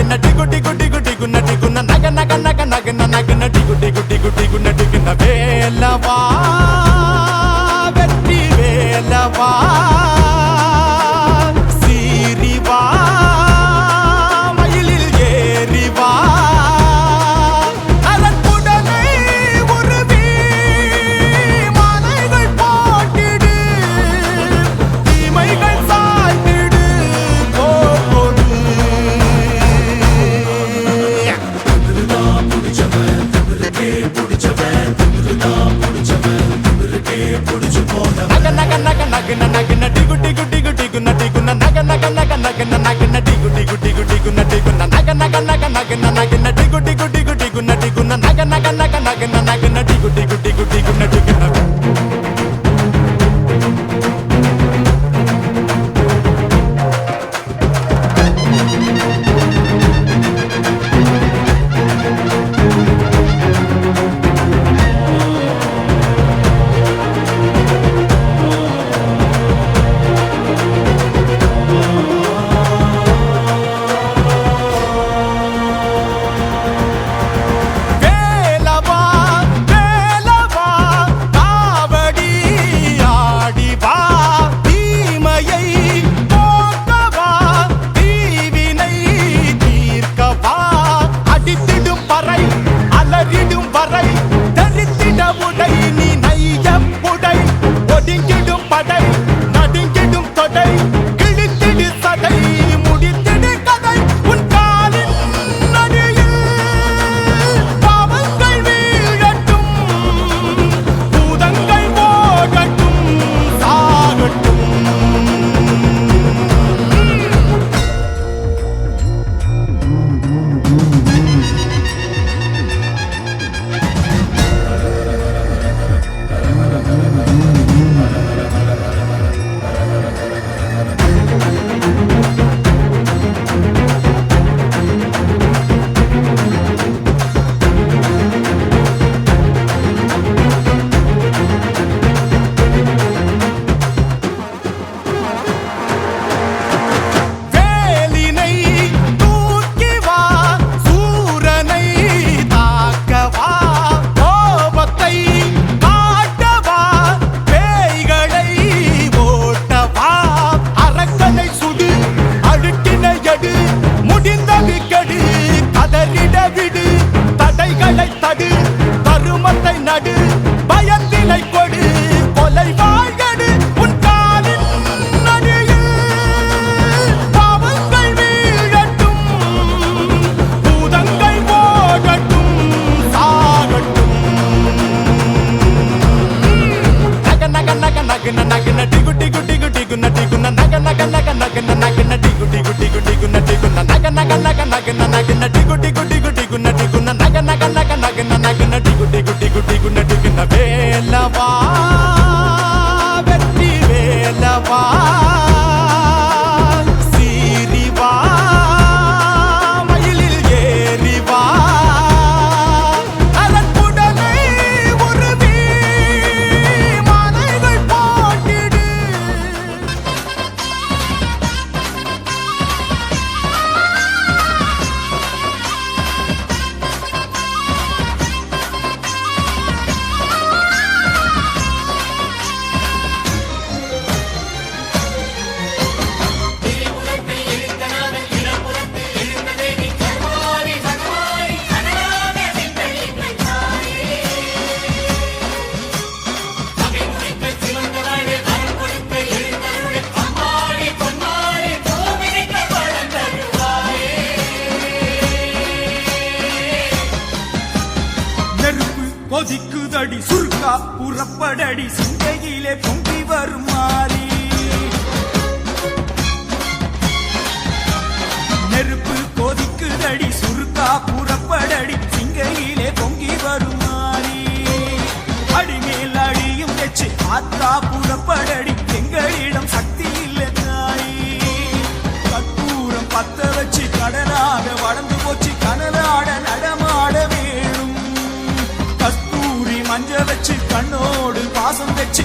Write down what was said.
நகன டிகு டிகு டிகு டிகுன டிகுன நக நக நக நகன நகன டிகு டிகு டிகு டிகுன டிகுன வேலவா வெற்றி வேலவா சீரிவா மயிலில் ஏறிவா அதற்குடனே உருவி மாலைகள் போட்டிடு தீமைகள் சாய்த்திடு போடு நக நக நக நகன நகன டிகு டிகு டிகு டிகுன டிகுன நக நக நக நகன நகன டிகு டிகு டிகு டிகுன டிகுன நக நக நக நகன நகன டிகு டிகு டிகு டிகுன டிகுன நக நக நக நகன நகன டிகு டிகு டிகு டிகுன டிகுன வேலவா வெற்றி வேலவா சீரிவா மயிலில் ஏறிவா அதற்குடனே உருவி மாலைகள் போட்டிடு கொதிக்குதடி சுருக்கா புறப்படடி சிந்தையிலே பொங்கி வரும் மாறி நெருப்பு கொதிக்குதடி சுருக்கா புறப்படடி சிங்கையிலே பொங்கி வரும் மாறி அடிமேல் அடியும் வச்சு ஆத்தா புறப்படடி எங்களிடம் சக்தி இல்லை தாயி கற்பூரம் பத்த வச்சு கடலாக வளர்ந்து போச்சு கனலாட நடமாட வேணும் மஞ்ச வச்சு கண்ணோடு பாசம் வச்சு